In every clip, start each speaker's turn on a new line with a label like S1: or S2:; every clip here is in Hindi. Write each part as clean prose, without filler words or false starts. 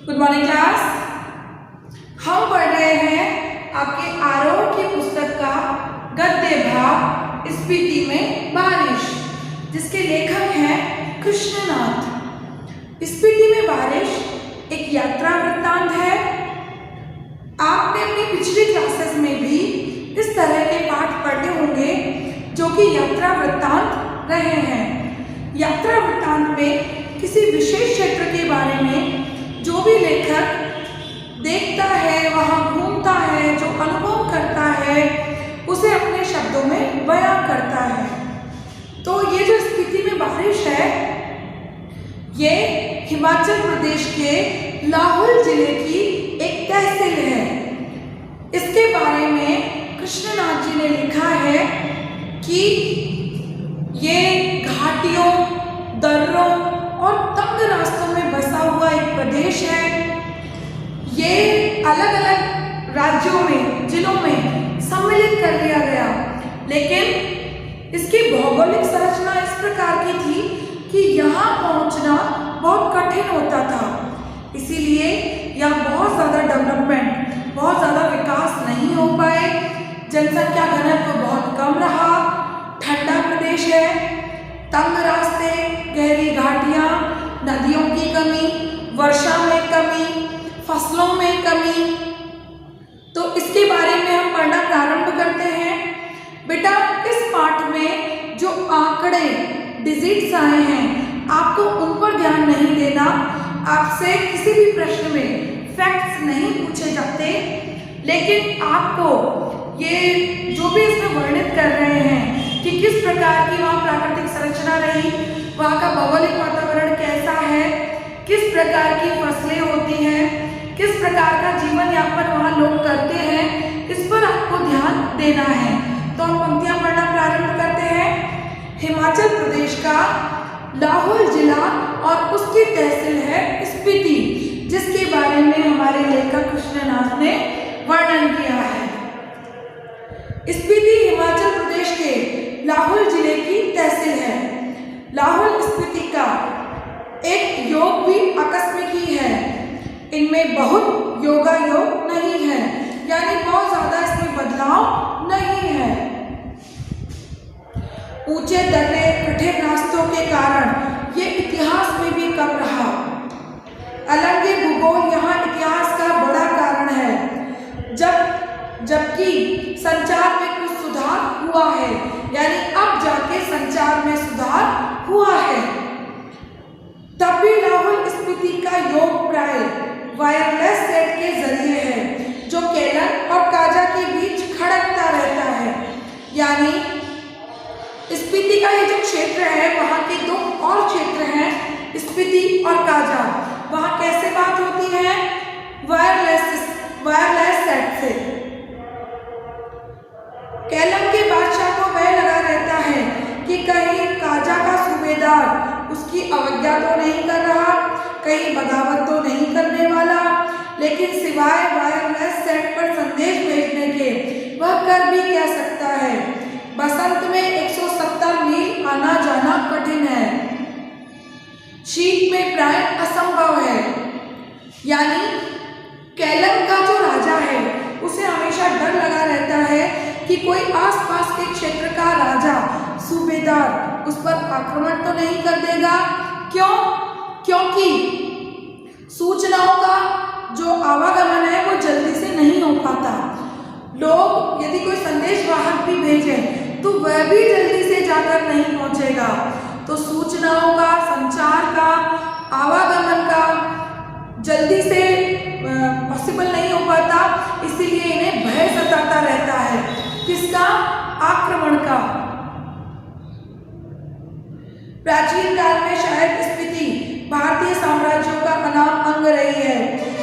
S1: Good morning class. हम पढ़ रहे हैं आपके आरोह की पुस्तक का गद्य भाग स्पीति में बारिश, जिसके लेखक हैं कृष्णनाथ। स्पीति में बारिश एक यात्रा वृत्तांत है। आपने अपनी पिछली क्लासेस में भी इस तरह के पाठ पढ़े होंगे जो कि यात्रा वृत्तांत रहे हैं। यात्रा वृत्तांत में किसी विशेष क्षेत्र के बारे में जो भी लेखक देखता है, वहाँ घूमता है, जो अनुभव करता है, उसे अपने शब्दों में बयां करता है। तो ये जो स्पीति में बारिश है, ये हिमाचल प्रदेश के लाहौल जिले की एक तहसील है। इसके बारे में कृष्णनाथ जी ने लिखा है कि ये घाटियों, दर्रों और तंग रास्तों में बसा हुआ एक प्रदेश है। ये अलग अलग राज्यों में, जिलों में सम्मिलित कर लिया गया, लेकिन इसकी भौगोलिक संरचना इस प्रकार की थी कि यहाँ पहुँचना बहुत कठिन होता था। इसीलिए यहाँ बहुत ज़्यादा डेवलपमेंट, बहुत ज़्यादा विकास नहीं हो पाए। जनसंख्या घनत्व बहुत कम रहा। ठंडा प्रदेश है, तंग रास्ते, गहरी घाटियाँ, नदियों की कमी, वर्षा में कमी, फसलों में कमी। तो इसके बारे में हम पढ़ना प्रारंभ करते हैं। बेटा, इस पाठ में जो आंकड़े, डिजिट्स आए हैं, आपको उन पर ध्यान नहीं देना। आपसे किसी भी प्रश्न में फैक्ट्स नहीं पूछे जाते, लेकिन आपको ये जो भी इसमें वर्णित कर रहे हैं कि किस प्रकार की वहाँ प्राकृतिक संरचना रही, वहाँ का भौगोलिक वातावरण कैसा है, किस प्रकार की फसलें होती हैं, किस प्रकार का जीवन यापन वहाँ लोग करते हैं, इस पर आपको ध्यान देना है। तो हम पंक्तियाँ पढ़ना प्रारंभ करते हैं। हिमाचल प्रदेश का लाहौल जिला और उसकी तहसील है स्पीति, जिसके बारे में हमारे लेखक कृष्णनाथ ने वर्णन किया है। स्पीति हिमाचल प्रदेश के लाहौल जिले की तहसील है। लाहौल स्पीति का एक योग भी आकस्मिक ही है। इनमें बहुत योगायोग नहीं है, यानी बहुत ज्यादा इसमें बदलाव नहीं है। ऊंचे दर्रे, कठिन रास्तों के कारण ये इतिहास में भी कम रहा। अलग भूगोल यहाँ इतिहास का बड़ा कारण है। जबकि संचार में कुछ सुधार हुआ है, यानी अब जाके संचार में सुधार हुआ है। तब भी लाहौल स्पीति का योग प्राय वायरलेस सेट के जरिए है, जो केलंग और काजा के बीच खड़कता रहता है। यानी स्पीति का ये जो क्षेत्र है, वहाँ के दो और क्षेत्र हैं, स्पीति और काजा। वहाँ कैसे बात होती है? वायरलेस सेट से। केलंग के बादशाह को वह लगा रहता है कि कहीं काजा का सूबेदार उसकी अवज्ञा तो नहीं कर रहा, कहीं बगावत तो नहीं करने वाला, लेकिन सिवाय वायरलेस सेट पर संदेश भेजने के वह कर भी क्या सकता है। बसंत में 170 मील आना जाना कठिन है, शीत में प्राय असंभव है। यानी केलंग का जो राजा है, उसे हमेशा डर लगा रहता है कि कोई आसपास के क्षेत्र का राजा, सूबेदार उस पर आक्रमण तो नहीं कर देगा। क्यों? क्योंकि सूचनाओं का जो आवागमन है वो जल्दी से नहीं हो पाता। लोग यदि कोई संदेश वाहक भी भेजें तो वह भी जल्दी से जाकर नहीं पहुंचेगा। तो सूचनाओं का, संचार का, आवागमन का जल्दी से पॉसिबल नहीं हो पाता, इसीलिए इन्हें भय सताता रहता है। किसका? आक्रमण का। प्राचीन काल में शायद स्पीति भारतीय साम्राज्यों का अनाम अंग रही है।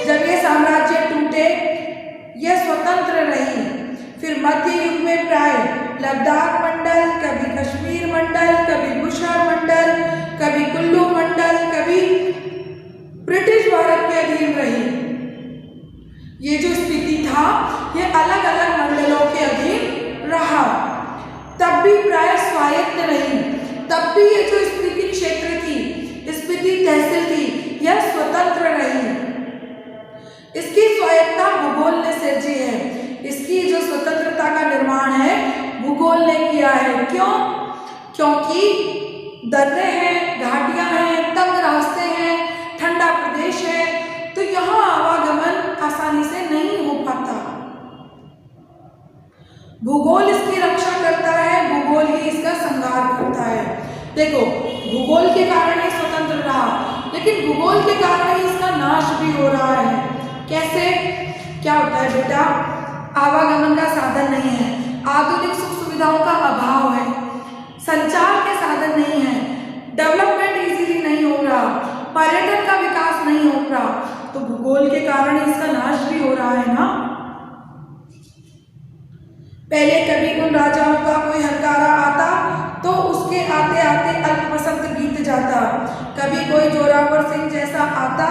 S1: जब ये साम्राज्य टूटे, यह स्वतंत्र रही। फिर मध्य युग में प्राय लद्दाख मंडल, कभी कश्मीर मंडल, कभी बुशहर मंडल, कभी कुल्लू मंडल, कभी ब्रिटिश भारत के अधीन रही। ये जो स्पीति था, ये अलग अलग मंडलों के अधीन रहा। तब भी प्राय स्वायत्त रही। तब भी ये जो स्पीति क्षेत्र थी, स्पीति तहसील थी, यह स्वतंत्र रही। भूगोल ने सिरजी है। इसकी जो स्वतंत्रता का निर्माण है भूगोल ने किया है। क्यों? क्योंकि दर्रे हैं, घाटियां हैं, तंग रास्ते हैं, ठंडा प्रदेश है, तो यहाँ आवागमन आसानी से नहीं हो पाता। भूगोल इसकी रक्षा करता है, भूगोल ही इसका संहार करता है। देखो, भूगोल के कारण ही स्वतंत्र रहा, लेकिन भूगोल के कारण ही इसका नाश भी हो रहा है। कैसे? क्या होता है बेटा? आवागमन का साधन नहीं है, आधुनिक सुख सुविधाओं का अभाव है, संचार के साधन नहीं है, डेवलपमेंट इजीली नहीं हो रहा, पर्यटन का विकास नहीं हो रहा, तो भूगोल के कारण इसका नाश भी हो रहा है ना। पहले कभी उन राजाओं का कोई हरकारा आता तो उसके आते आते अल्पवसंत बीत जाता। कभी कोई जोरावर सिंह जैसा आता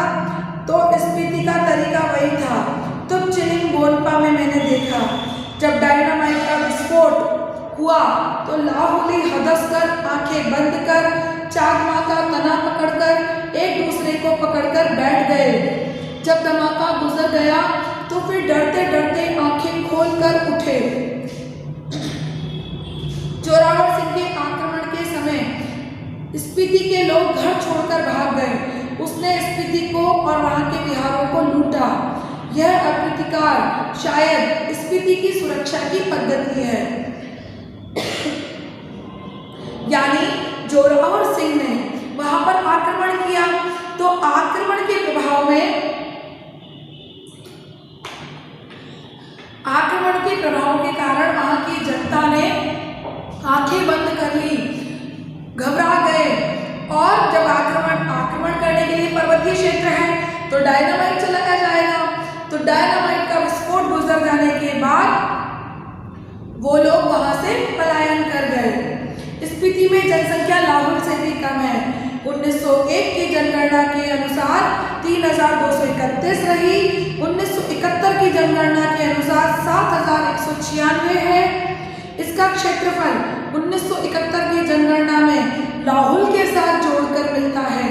S1: तो स्पीति का तरीका वही था। तो चिलिंग गोनपा में मैंने देखा, जब डायनामाइट का विस्फोट हुआ तो लाहुली हदस कर, आंखें बंद कर, चाकमा का तना पकड़कर एक दूसरे को पकड़कर बैठ गए। जब धमाका गुजर गया तो फिर डरते डरते आंखें खोलकर उठे। जोरावर सिंह के आक्रमण के समय स्पीति के लोग घर छोड़कर भाग गए। उसने स्पीति को और वहां के बिहारों को लूटा। यह अप्रतिकार शायद स्पीति की सुरक्षा की पद्धति है। यानी जोरावर सिंह ने वहां पर आक्रमण किया तो आक्रमण के प्रभाव के कारण वहां की जनता ने आंखें बंद कर ली, घबरा गए। और जब आक्रमण करने के लिए पर्वतीय क्षेत्र है तो डायनामाइट चलाया जाएगा। तो डायनामाइट का विस्फोट गुजर जाने के बाद वो लोग वहां से पलायन कर गए। स्पीति में जनसंख्या लाहौल से भी कम है। 1901 की जनगणना के अनुसार 3231 रही। 1971 की जनगणना के अनुसार 7196 है। इसका क्षेत्रफल 1971 की जनगणना में लाहौल के साथ जोड़कर मिलता है,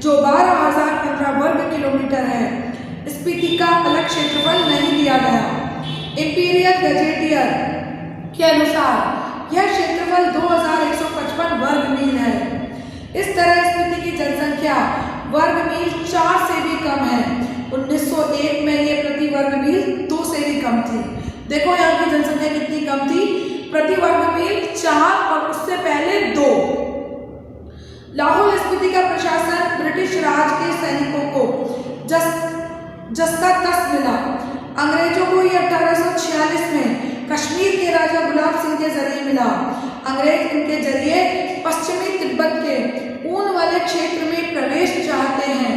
S1: जो 12,015 वर्ग किलोमीटर है। स्पीति का अलग क्षेत्रफल नहीं दिया गया। इंपीरियल गजेटियर के अनुसार यह क्षेत्रफल 2155 वर्ग मील है। इस तरह स्पीति की जनसंख्या वर्ग मील 4 से भी कम है। 1901 में ये प्रति वर्ग मील 2 से भी कम थी। देखो यहाँ की जनसंख्या कितनी कम थी, प्रति वर्ग मील 4 और उससे पहले 2। लाहौल स्पीति का प्रशासन ब्रिटिश राज के सैनिकों को जस्ता तस मिला। अंग्रेजों को ये 1846 में कश्मीर के राजा गुलाब सिंह के जरिए मिला। अंग्रेज इनके जरिए पश्चिमी तिब्बत के ऊन वाले क्षेत्र में प्रवेश चाहते हैं।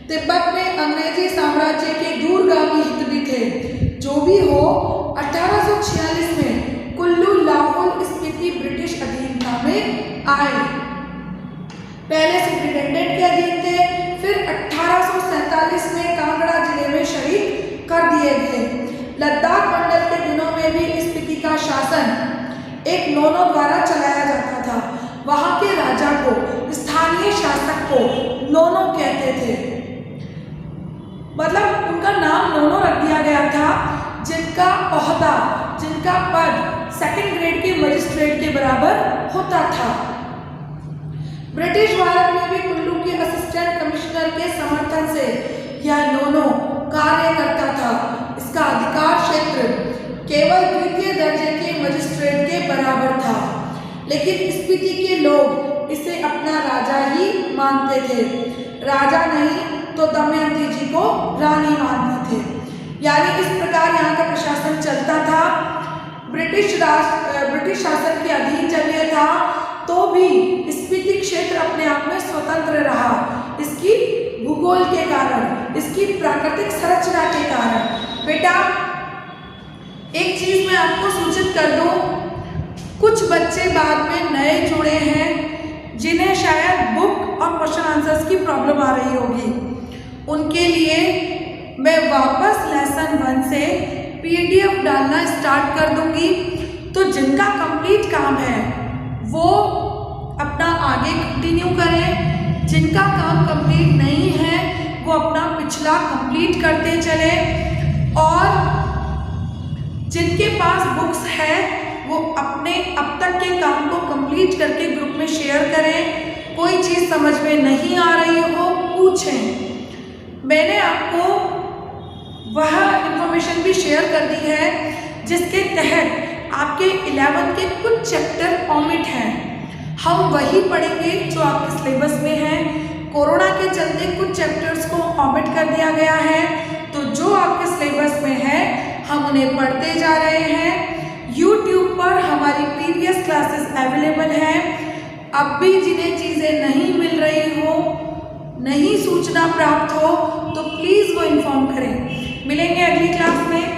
S1: तिब्बत में अंग्रेजी साम्राज्य के दूरगामी हित भी थे। जो भी हो, 1846 में कुल्लू लाहौल स्पीति ब्रिटिश अधीनता में आए। पहले सुप्रिंटेंडेंट के अधीन थे, फिर 1847 में कांगड़ा जिले में शरीक कर दिए गए। लद्दाख मंडल के दिनों में भी स्पीति का शासन एक नोनो द्वारा चलाया जाता था। वहां के राजा को, स्थानीय शासक को नोनो कहते थे। मतलब उनका नाम नोनो रख दिया गया था, जिनका ओहदा, जिनका पद सेकंड ग्रेड के मजिस्ट्रेट के बराबर होता था। ब्रिटिश भारत में भी कुल्लू के असिस्टेंट कमिश्नर के समर्थन से यह नोनो कार्य करता था। इसका अधिकार क्षेत्र केवल द्वितीय दर्जे के मजिस्ट्रेट के बराबर था, लेकिन स्पीति के लोग इसे अपना राजा ही मानते थे। राजा नहीं तो दमयंती जी को रानी मानते थे। यानी इस प्रकार यहाँ का प्रशासन चलता था। ब्रिटिश शासन के अधीन जब यह था तो भी स्पीति क्षेत्र अपने आप में स्वतंत्र रहा, इसकी भूगोल के कारण, इसकी प्राकृतिक संरचना के कारण। बेटा एक चीज मैं आपको सूचित कर दूं, कुछ बच्चे बाद में नए जुड़े हैं जिन्हें शायद बुक और क्वेश्चन आंसर्स की प्रॉब्लम आ रही होगी। उनके लिए मैं वापस लेसन 1 से PDF डालना स्टार्ट कर दूंगी। तो जिनका कंप्लीट काम है वो अपना आगे कंटिन्यू करें, जिनका काम कंप्लीट नहीं है वो अपना पिछला कंप्लीट करते चले। और जिनके पास बुक्स है वो अपने अब तक के काम को कंप्लीट करके ग्रुप में शेयर करें। कोई चीज़ समझ में नहीं आ रही हो पूछें। मैंने आपको वह इंफॉर्मेशन भी शेयर कर दी है जिसके तहत आपके 11th के कुछ चैप्टर ओमिट हैं। हम वही पढ़ेंगे जो आपके सिलेबस में है। कोरोना के चलते कुछ चैप्टर्स को ओमिट कर दिया गया है, तो जो आपके सिलेबस में है हम उन्हें पढ़ते जा रहे हैं। YouTube पर हमारी प्रीवियस क्लासेस अवेलेबल हैं। अब भी जिन्हें चीज़ें नहीं मिल रही हो, नहीं सूचना प्राप्त हो, तो प्लीज़ वो इन्फॉर्म करें। मिलेंगे अगली क्लास में।